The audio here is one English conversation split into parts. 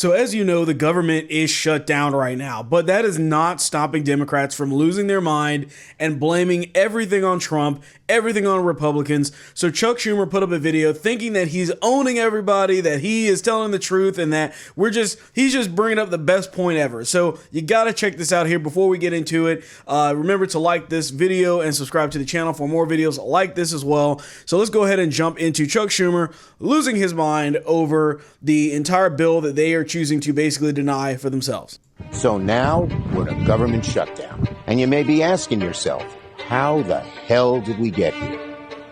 So as you know, the government is shut down right now, but that is not stopping Democrats from losing their mind and blaming everything on Trump, everything on Republicans. So Chuck Schumer put up a video thinking that he's owning everybody, that he is telling the truth, and that he's just bringing up the best point ever. So you got to check this out here before we get into it. Remember to like this video and subscribe to the channel for more videos like this as well. So let's go ahead and jump into Chuck Schumer losing his mind over the entire bill that they are choosing to basically deny for themselves. So now we're in a government shutdown. And you may be asking yourself, how the hell did we get here?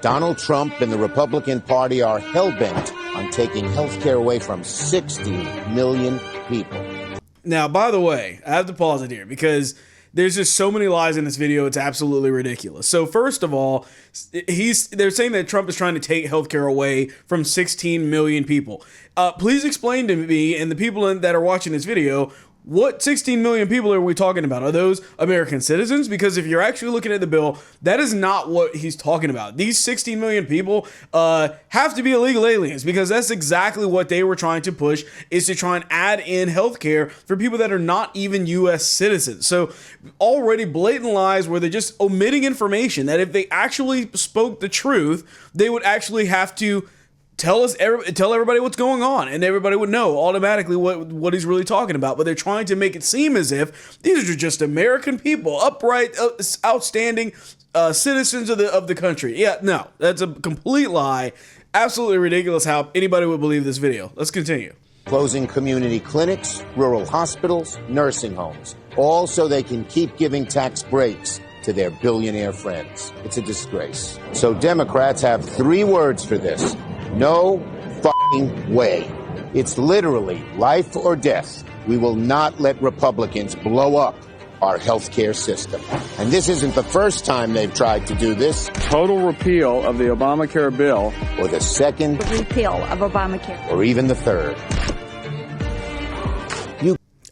Donald Trump and the Republican Party are hell-bent on taking health care away from 60 million people. Now, by the way, I have to pause it here because there's just so many lies in this video. It's absolutely ridiculous. So first of all, they're saying that Trump is trying to take healthcare away from 16 million people. Please explain to me and the people that are watching this video, what 16 million people are we talking about? Are those American citizens? Because if you're actually looking at the bill, that is not what he's talking about. These 16 million people have to be illegal aliens, because that's exactly what they were trying to push, is to try and add in healthcare for people that are not even U.S. citizens. So already blatant lies where they're just omitting information that if they actually spoke the truth, they would actually have to tell everybody what's going on, and everybody would know automatically what he's really talking about. But they're trying to make it seem as if these are just American people, upright, outstanding citizens of the country. Yeah, no, that's a complete lie. Absolutely ridiculous how anybody would believe this video. Let's continue. Closing community clinics, rural hospitals, nursing homes, all so they can keep giving tax breaks to their billionaire friends. It's a disgrace. So Democrats have 3 words for this. No fucking way. It's literally life or death. We will not let Republicans blow up our healthcare system. And this isn't the first time they've tried to do this. Total repeal of the Obamacare bill. Or the second. Repeal of Obamacare. Or even the third.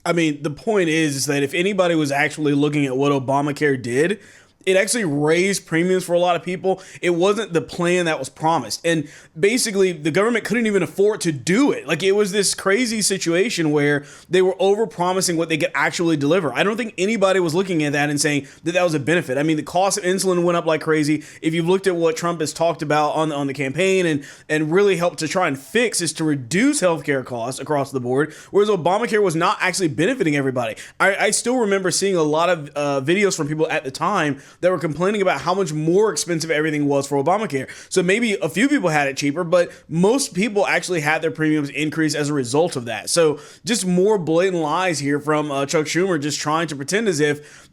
I mean, the point is that if anybody was actually looking at what Obamacare did, it actually raised premiums for a lot of people. It wasn't the plan that was promised. And basically, the government couldn't even afford to do it. Like, it was this crazy situation where they were over-promising what they could actually deliver. I don't think anybody was looking at that and saying that that was a benefit. I mean, the cost of insulin went up like crazy. If you've looked at what Trump has talked about on the campaign and really helped to try and fix, is to reduce healthcare costs across the board, whereas Obamacare was not actually benefiting everybody. I still remember seeing a lot of videos from people at the time that were complaining about how much more expensive everything was for Obamacare. So maybe a few people had it cheaper, but most people actually had their premiums increase as a result of that. So just more blatant lies here from Chuck Schumer, just trying to pretend as if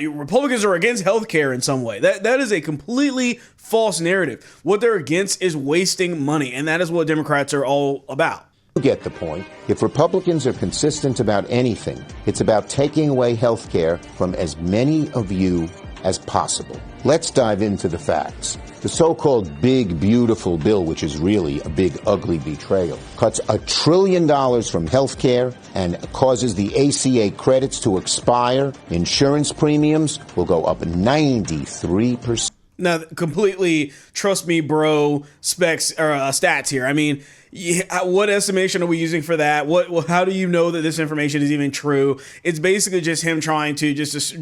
Republicans are against healthcare in some way. That is a completely false narrative. What they're against is wasting money, and that is what Democrats are all about. You get the point. If Republicans are consistent about anything, it's about taking away health care from as many of you as possible. Let's dive into the facts. The so-called big, beautiful bill, which is really a big, ugly betrayal, cuts $1 trillion from health care and causes the ACA credits to expire. Insurance premiums will go up 93%. Now, completely trust me, bro, stats here. I mean, what estimation are we using for that? How do you know that this information is even true? It's basically just him trying to just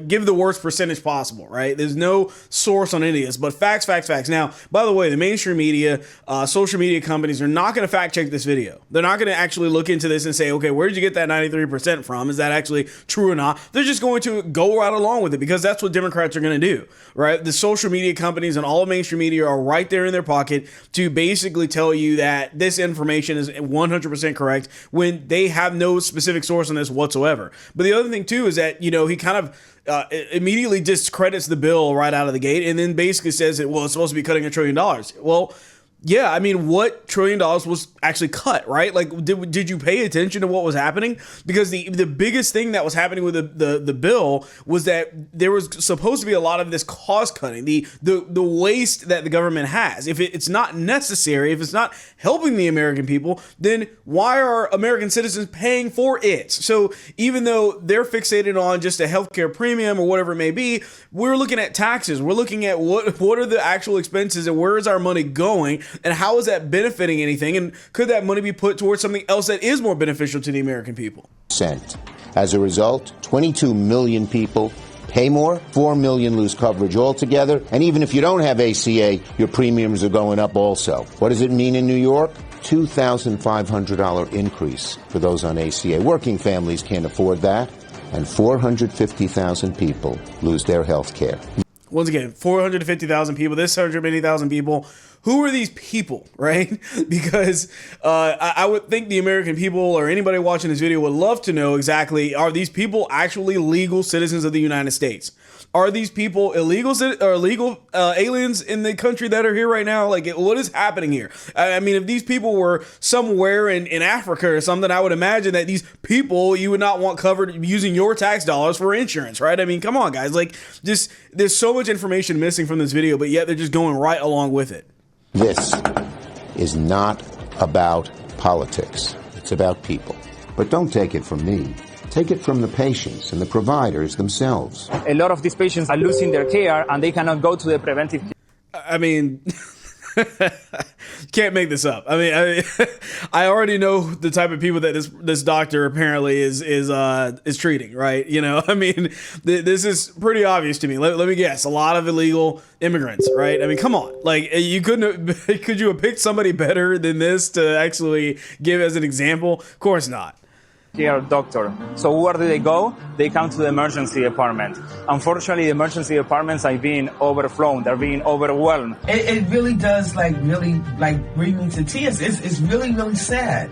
give the worst percentage possible, right? There's no source on any of this, but facts. Now, by the way, the mainstream media, social media companies are not going to fact check this video. They're not going to actually look into this and say, okay, where did you get that 93% from? Is that actually true or not? They're just going to go right along with it because that's what Democrats are going to do, right? The social media companies and all of mainstream media are right there in their pocket to basically tell you that this information is 100% correct when they have no specific source on this whatsoever. But the other thing too is that, he kind of immediately discredits the bill right out of the gate and then basically says that, well, it's supposed to be cutting $1 trillion. Well, yeah, I mean, what $1 trillion was actually cut, right? Like, did you pay attention to what was happening? Because the biggest thing that was happening with the bill was that there was supposed to be a lot of this cost cutting, the waste that the government has. If it's not necessary, if it's not helping the American people, then why are American citizens paying for it? So even though they're fixated on just a healthcare premium or whatever it may be, we're looking at taxes. We're looking at what are the actual expenses and where is our money going? And how is that benefiting anything? And could that money be put towards something else that is more beneficial to the American people? As a result, 22 million people pay more, 4 million lose coverage altogether, and even if you don't have ACA, your premiums are going up also. What does it mean in New York? $2,500 increase for those on ACA. Working families can't afford that, and 450,000 people lose their health care. Once again, 450,000 people, this 180,000 people. Who are these people, right? Because I would think the American people or anybody watching this video would love to know exactly, are these people actually legal citizens of the United States? Are these people illegal aliens in the country that are here right now? Like, what is happening here? I mean, if these people were somewhere in Africa or something, I would imagine that these people you would not want covered using your tax dollars for insurance, right? I mean, come on, guys. Like, just there's so much information missing from this video, but yet they're just going right along with it. This is not about politics. It's about people. But don't take it from me. Take it from the patients and the providers themselves. A lot of these patients are losing their care and they cannot go to the preventive care. I mean, can't make this up. I mean, I already know the type of people that this doctor apparently is treating, right? You know, I mean, this is pretty obvious to me. Let me guess, a lot of illegal immigrants, right? I mean, come on, like could you have picked somebody better than this to actually give as an example? Of course not. Care doctor. So where do they go? They come to the emergency department. Unfortunately, the emergency departments are being overflown. They're being overwhelmed. It really does really bring me to tears. It's really, really sad.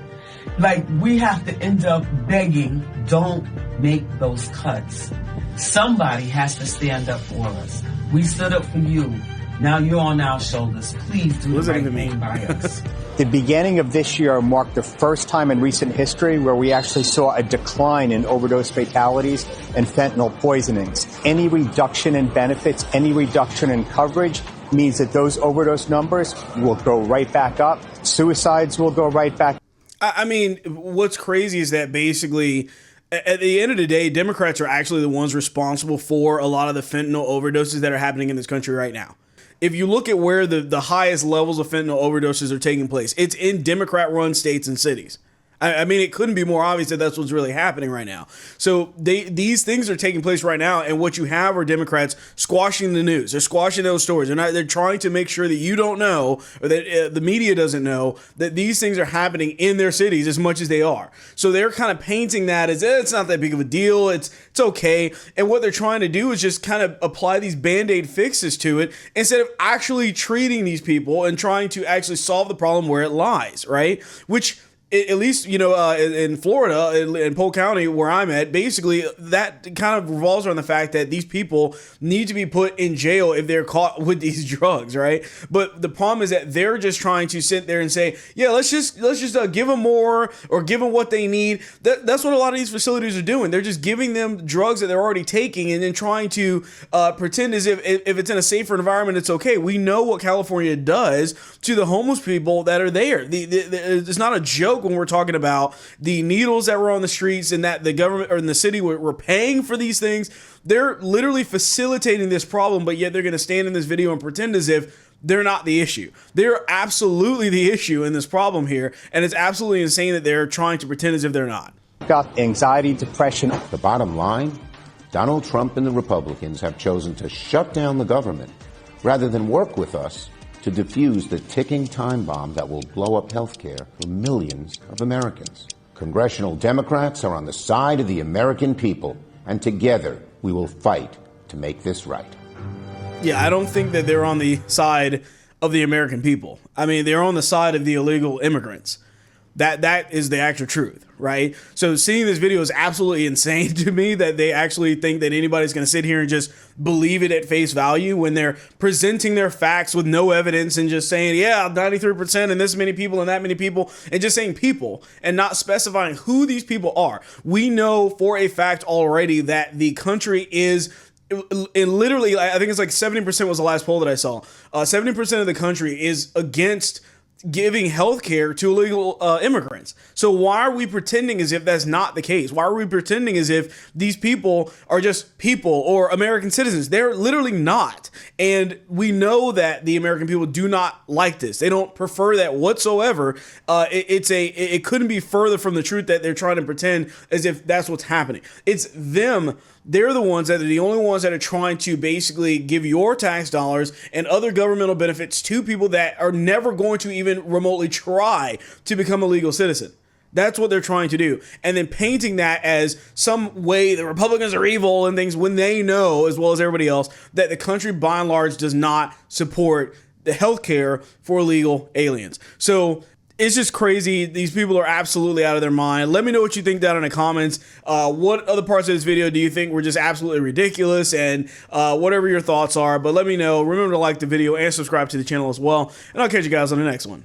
Like, we have to end up begging, don't make those cuts. Somebody has to stand up for us. We stood up for you. Now you're on our shoulders. Please do the right thing by us. The beginning of this year marked the first time in recent history where we actually saw a decline in overdose fatalities and fentanyl poisonings. Any reduction in benefits, any reduction in coverage means that those overdose numbers will go right back up. Suicides will go right back. I mean, what's crazy is that basically, at the end of the day, Democrats are actually the ones responsible for a lot of the fentanyl overdoses that are happening in this country right now. If you look at where the highest levels of fentanyl overdoses are taking place, it's in Democrat-run states and cities. I mean, it couldn't be more obvious that that's what's really happening right now. So these things are taking place right now, and what you have are Democrats squashing the news. They're squashing those stories. They're trying to make sure that you don't know, or that the media doesn't know, that these things are happening in their cities as much as they are. So they're kind of painting that as it's not that big of a deal. It's okay. And what they're trying to do is just kind of apply these Band-Aid fixes to it instead of actually treating these people and trying to actually solve the problem where it lies, right? Which, at least, you know, in Florida, in Polk County, where I'm at, basically that kind of revolves around the fact that these people need to be put in jail if they're caught with these drugs, right? But the problem is that they're just trying to sit there and say, yeah, let's just give them more or give them what they need. That's what a lot of these facilities are doing. They're just giving them drugs that they're already taking and then trying to pretend as if it's in a safer environment, it's okay. We know what California does to the homeless people that are there. It's not a joke when we're talking about the needles that were on the streets and that the government or in the city were paying for these things. They're literally facilitating this problem, but yet they're going to stand in this video and pretend as if they're not the issue. They're absolutely the issue in this problem here, and it's absolutely insane that they're trying to pretend as if they're not. Got anxiety, depression. The bottom line, Donald Trump and the Republicans have chosen to shut down the government rather than work with us to defuse the ticking time bomb that will blow up health care for millions of Americans. Congressional Democrats are on the side of the American people, and together we will fight to make this right. Yeah, I don't think that they're on the side of the American people. I mean, they're on the side of the illegal immigrants. That is the actual truth, right? So seeing this video is absolutely insane to me that they actually think that anybody's going to sit here and just believe it at face value when they're presenting their facts with no evidence and just saying, yeah, 93% and this many people and that many people, and just saying people and not specifying who these people are. We know for a fact already that the country is, and literally, I think it's like 70% was the last poll that I saw. 70% of the country is against giving health care to illegal immigrants. So why are we pretending as if that's not the case? Why are we pretending as if these people are just people or American citizens? They're literally not. And we know that the American people do not like this. They don't prefer that whatsoever. It couldn't be further from the truth that they're trying to pretend as if that's what's happening. It's them. They're the ones that are the only ones that are trying to basically give your tax dollars and other governmental benefits to people that are never going to even remotely try to become a legal citizen. That's what they're trying to do. And then painting that as some way the Republicans are evil and things when they know, as well as everybody else, that the country by and large does not support the health care for illegal aliens. So it's just crazy. These people are absolutely out of their mind. Let me know what you think down in the comments. What other parts of this video do you think were just absolutely ridiculous, and whatever your thoughts are. But let me know. Remember to like the video and subscribe to the channel as well. And I'll catch you guys on the next one.